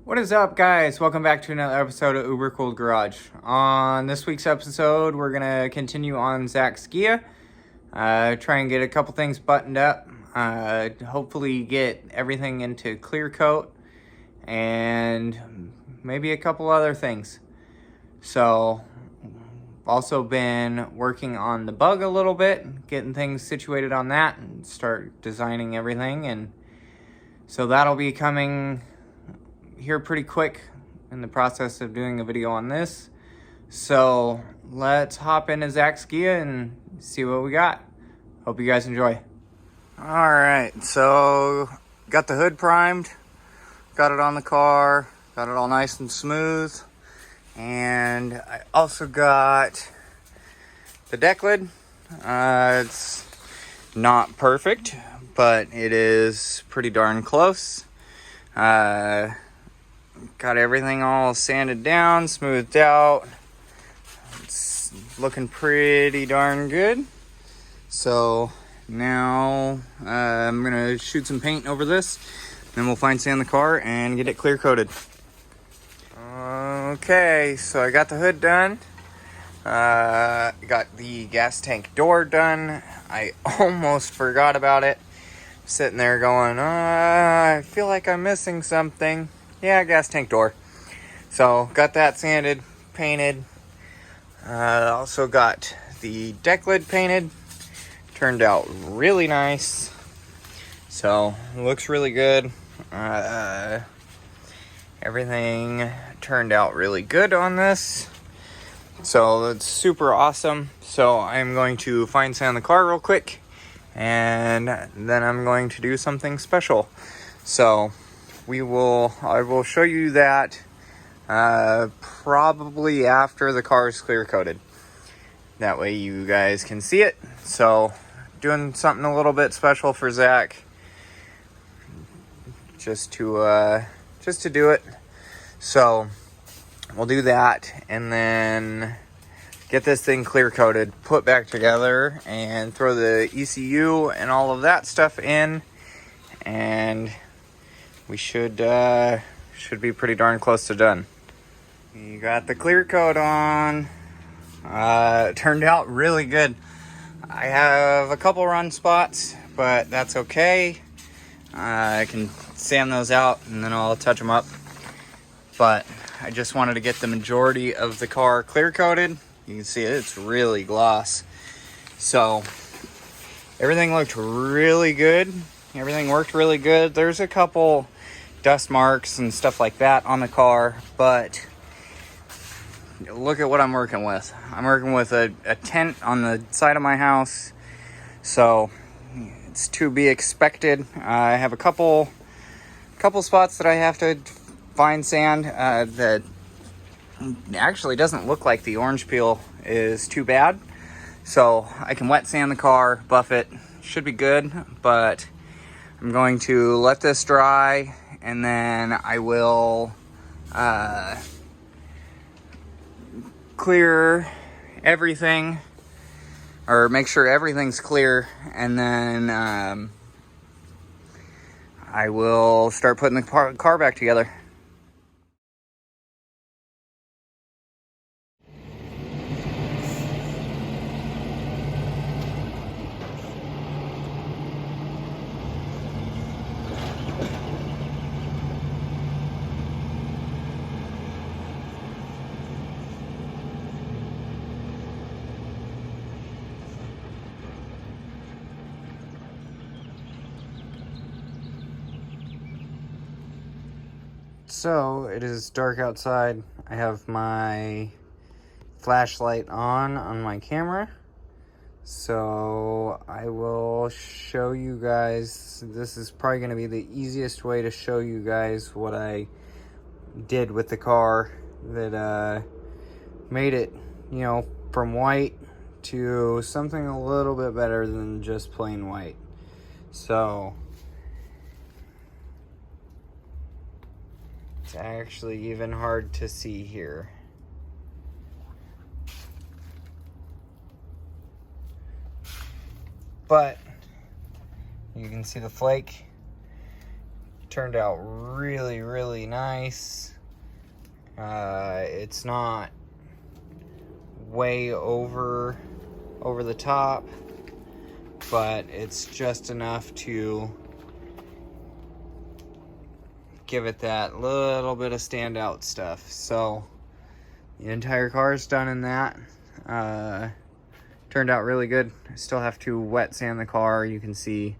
What is up, guys? Welcome back to another episode of Uberkooledgarage. On this week's episode, we're gonna continue on Zach's Ghia. Try and get a couple things buttoned up. Hopefully get everything into clear coat and maybe a couple other things. So, also been working on the bug a little bit, getting things situated on that and start designing everything. And so that'll be coming here pretty quick in the process of doing a video on this. So let's hop into Zach's Ghia and see what we got. Hope you guys enjoy. All right, so got the hood primed, got it on the car, got it all nice and smooth, and I also got the deck lid. It's not perfect, but it is pretty darn close. Got everything all sanded down, smoothed out. It's looking pretty darn good. So now I'm gonna shoot some paint over this, then we'll fine sand the car and get it clear coated. Okay, so I got the hood done. Got the gas tank door done. I almost forgot about it. Sitting there going, I feel like I'm missing something. Yeah, gas tank door. So got that sanded, painted. Also got the deck lid painted. Turned out really nice. So looks really good. Everything turned out really good on this. So that's super awesome. So I'm going to fine sand the car real quick, and then I'm going to do something special. So I will show you that probably after the car is clear coated. That way you guys can see it. So doing something a little bit special for Zach, just to do it. So we'll do that and then get this thing clear coated, put back together, and throw the ECU and all of that stuff in, and we should be pretty darn close to done. You got the clear coat on. It turned out really good. I have a couple run spots, but that's okay. I can sand those out and then I'll touch them up. But I just wanted to get the majority of the car clear coated. You can see it's really gloss. So everything looked really good. Everything worked really good. There's a couple dust marks and stuff like that on the car, but look at what I'm working with. I'm working with a tent on the side of my house, so it's to be expected. I have a couple spots that I have to fine sand that actually doesn't look like the orange peel is too bad, so I can wet sand the car, buff it, should be good. But I'm going to let this dry, and then I will clear everything, or make sure everything's clear, and then I will start putting the car back together. So it is dark outside. I have my flashlight on my camera. So I will show you guys. This is probably going to be the easiest way to show you guys what I did with the car that made it, from white to something a little bit better than just plain white. So it's actually even hard to see here. But you can see the flake turned out really, really nice. It's not way over the top, but it's just enough to give it that little bit of standout stuff. So the entire car is done in that. Turned out really good. I still have to wet sand the car. You can see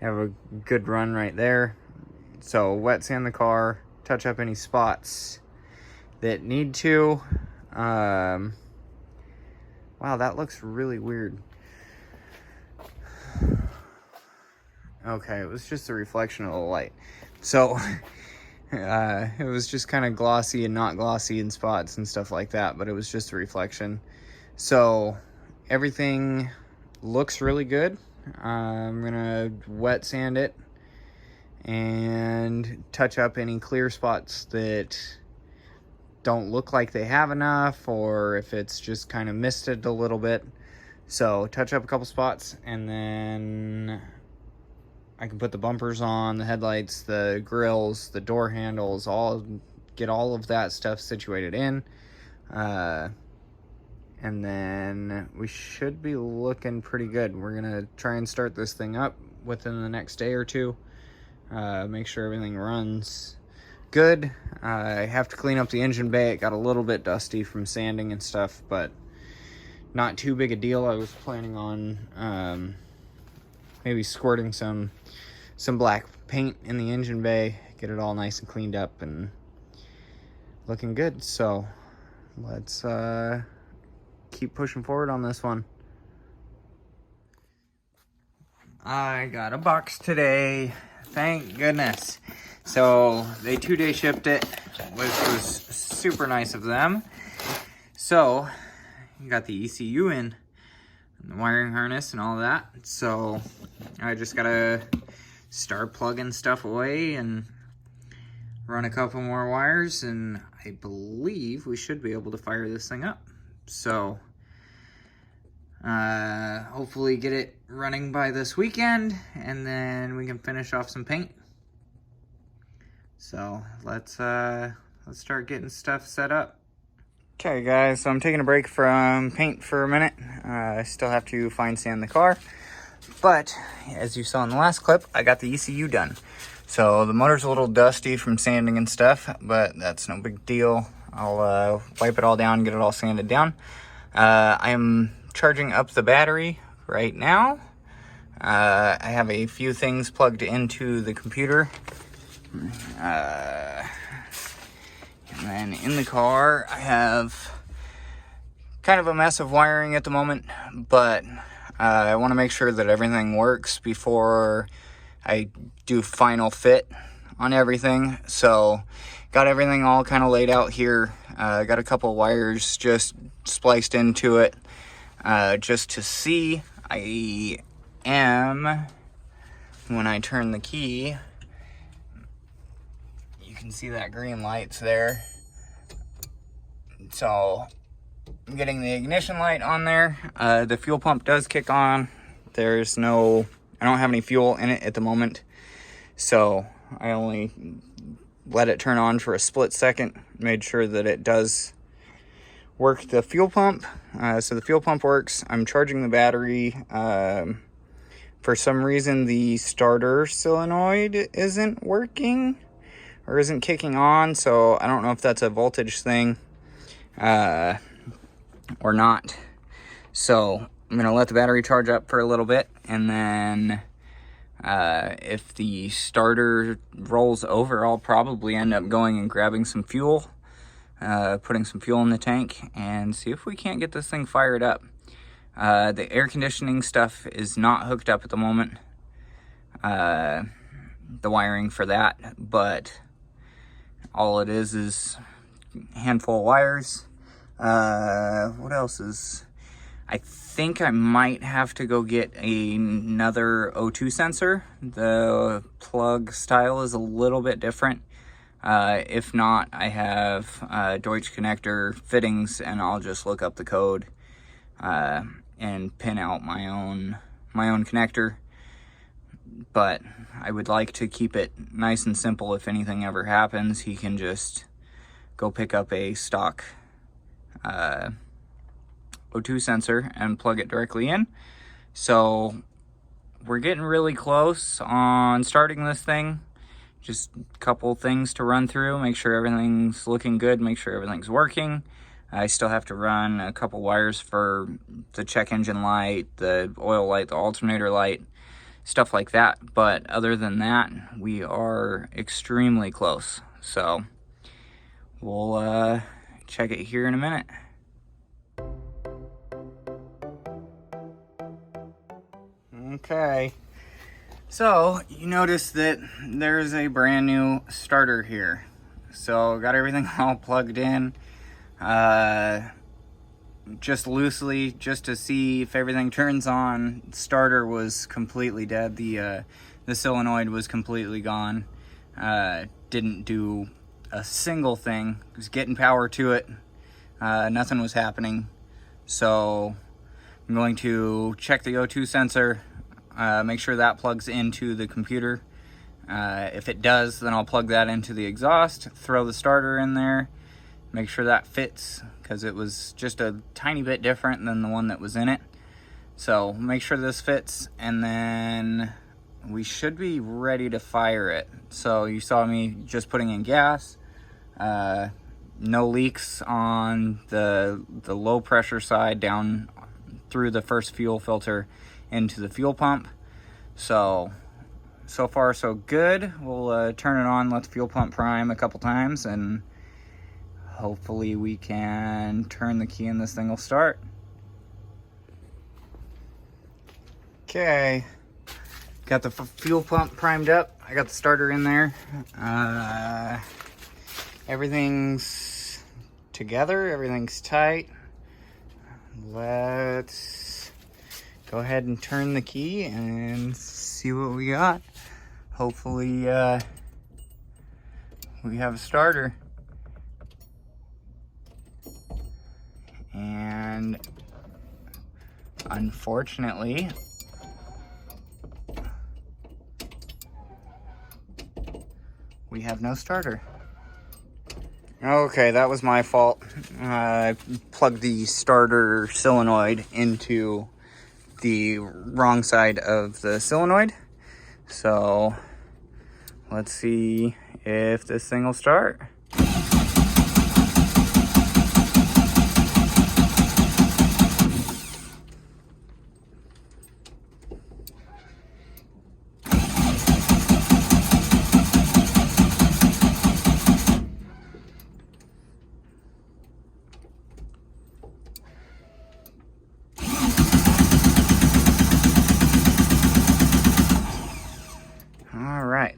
I have a good run right there. So wet sand the car, touch up any spots that need to. Wow, that looks really weird. Okay, it was just a reflection of the light. So it was just kind of glossy and not glossy in spots and stuff like that, but it was just a reflection. So everything looks really good. I'm gonna wet sand it and touch up any clear spots that don't look like they have enough, or if it's just kind of misted a little bit. So touch up a couple spots, and then I can put the bumpers on, the headlights, the grills, the door handles, get all of that stuff situated in. And then we should be looking pretty good. We're gonna try and start this thing up within the next day or two. Make sure everything runs good. I have to clean up the engine bay. It got a little bit dusty from sanding and stuff, but not too big a deal. I was planning on maybe squirting some black paint in the engine bay, get it all nice and cleaned up and looking good. So let's keep pushing forward on this one. I got a box today, thank goodness. So they 2-day shipped it, which was super nice of them. So you got the ECU in, and the wiring harness and all that. So I just gotta start plugging stuff away and run a couple more wires, and I believe we should be able to fire this thing up. So hopefully get it running by this weekend, and then we can finish off some paint. So let's start getting stuff set up. Okay guys, so I'm taking a break from paint for a minute. I still have to fine sand the car, but as you saw in the last clip, I got the ECU done. So the motor's a little dusty from sanding and stuff, but that's no big deal. I'll wipe it all down, get it all sanded down. I am charging up the battery right now. I have a few things plugged into the computer. And then in the car, I have kind of a mess of wiring at the moment, but I want to make sure that everything works before I do final fit on everything. So got everything all kind of laid out here. Got a couple wires just spliced into it just to see. I am, when I turn the key, you can see that green light's there. So I'm getting the ignition light on there. The fuel pump does kick on. I don't have any fuel in it at the moment, so I only let it turn on for a split second, made sure that it does work the fuel pump. So the fuel pump works. I'm charging the battery. For some reason the starter solenoid isn't working or isn't kicking on, so I don't know if that's a voltage thing or not. So I'm gonna let the battery charge up for a little bit, and then if the starter rolls over, I'll probably end up going and grabbing some fuel, putting some fuel in the tank, and see if we can't get this thing fired up. The air conditioning stuff is not hooked up at the moment, the wiring for that, but all it is a handful of wires. What else is... I think I might have to go get another O2 sensor. The plug style is a little bit different. If not, I have Deutsch connector fittings, and I'll just look up the code and pin out my own connector. but I would like to keep it nice and simple. If anything ever happens, he can just go pick up a stock O2 sensor and plug it directly in. So we're getting really close on starting this thing. Just a couple things to run through, make sure everything's looking good, make sure everything's working. I still have to run a couple wires for the check engine light, the oil light, the alternator light, stuff like that. But other than that, we are extremely close. So we'll check it here in a minute. Okay, so you notice that there's a brand new starter here. So got everything all plugged in, just loosely, just to see if everything turns on. Starter was completely dead. The solenoid was completely gone. Didn't do a single thing. It was getting power to it. Nothing was happening. So I'm going to check the O2 sensor, make sure that plugs into the computer. If it does, then I'll plug that into the exhaust, throw the starter in there, make sure that fits, because it was just a tiny bit different than the one that was in it. So make sure this fits, and then we should be ready to fire it. So you saw me just putting in gas. No leaks on the low pressure side down through the first fuel filter into the fuel pump. So far so good. We'll turn it on, let the fuel pump prime a couple times, and hopefully we can turn the key and this thing will start. Okay, got the fuel pump primed up. I got the starter in there. Everything's together, everything's tight. Let's go ahead and turn the key and see what we got. Hopefully we have a starter. And unfortunately, we have no starter. Okay, that was my fault. I plugged the starter solenoid into the wrong side of the solenoid. So let's see if this thing will start.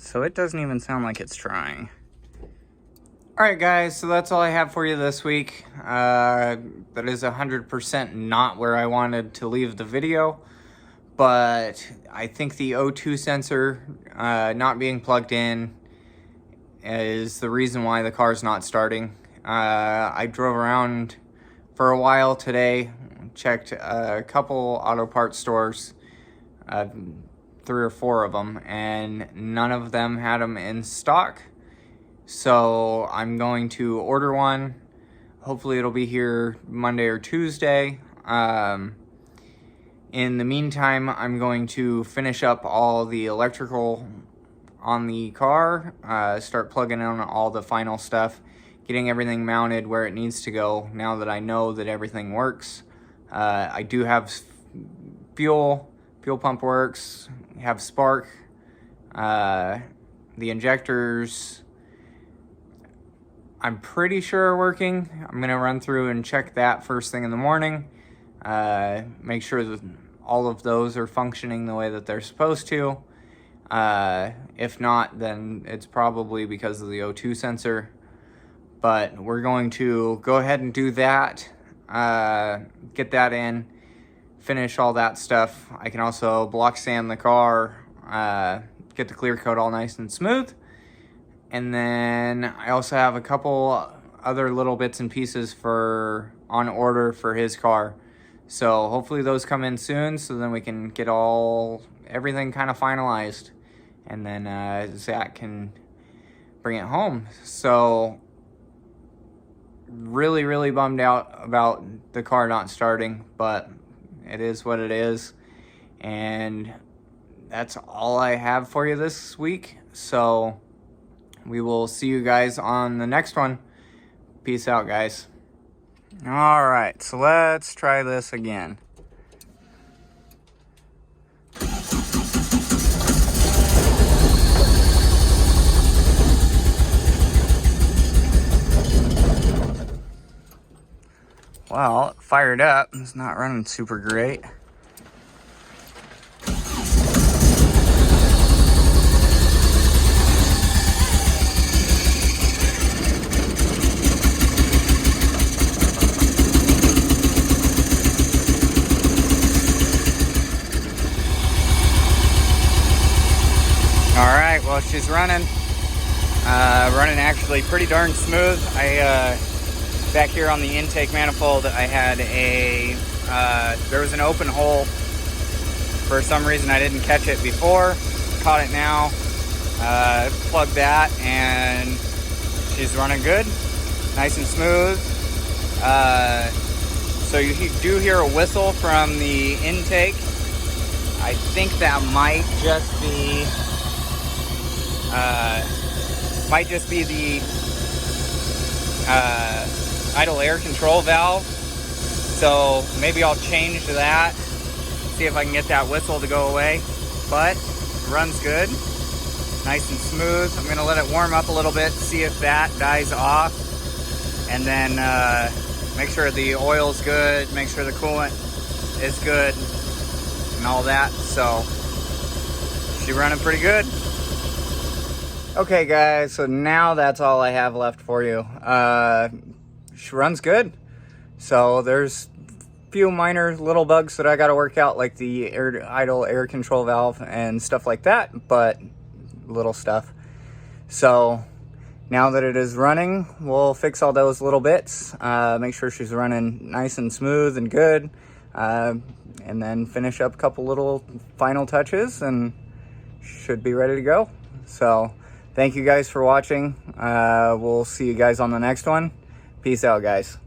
So it doesn't even sound like it's trying. Alright guys, so that's all I have for you this week. That is 100% not where I wanted to leave the video, but I think the O2 sensor not being plugged in is the reason why the car's not starting. I drove around for a while today, checked a couple auto parts stores, 3 or 4 of them, and none of them had them in stock. So I'm going to order one. Hopefully it'll be here Monday or Tuesday. In the meantime, I'm going to finish up all the electrical on the car, start plugging in all the final stuff, getting everything mounted where it needs to go now that I know that everything works. I do have fuel pump works, have spark, the injectors I'm pretty sure are working. I'm gonna run through and check that first thing in the morning, make sure that all of those are functioning the way that they're supposed to. If not, then it's probably because of the O2 sensor, but we're going to go ahead and do that, get that in, finish all that stuff. I can also block sand the car, get the clear coat all nice and smooth. And then I also have a couple other little bits and pieces on order for his car. So hopefully those come in soon, so then we can get all everything kind of finalized, and then Zach can bring it home. So really bummed out about the car not starting, but it is what it is. And that's all I have for you this week. So we will see you guys on the next one. Peace out, guys. All right, so let's try this again. Well, it fired up. It's not running super great. All right, well, she's running. Running actually pretty darn smooth. Back here on the intake manifold, I had there was an open hole. For some reason, I didn't catch it before. Caught it now. Plugged that, and she's running good. Nice and smooth. So you do hear a whistle from the intake. I think that might just be the idle air control valve. So maybe I'll change that, see if I can get that whistle to go away. But it runs good, nice and smooth. I'm gonna let it warm up a little bit, see if that dies off, and then make sure the oil's good, make sure the coolant is good and all that. So she's running pretty good. Okay guys, so now that's all I have left for you. She runs good. So there's a few minor little bugs that I got to work out, like the idle air control valve and stuff like that, but little stuff. So now that it is running, we'll fix all those little bits, make sure she's running nice and smooth and good, and then finish up a couple little final touches and should be ready to go. So thank you guys for watching. We'll see you guys on the next one. Peace out, guys.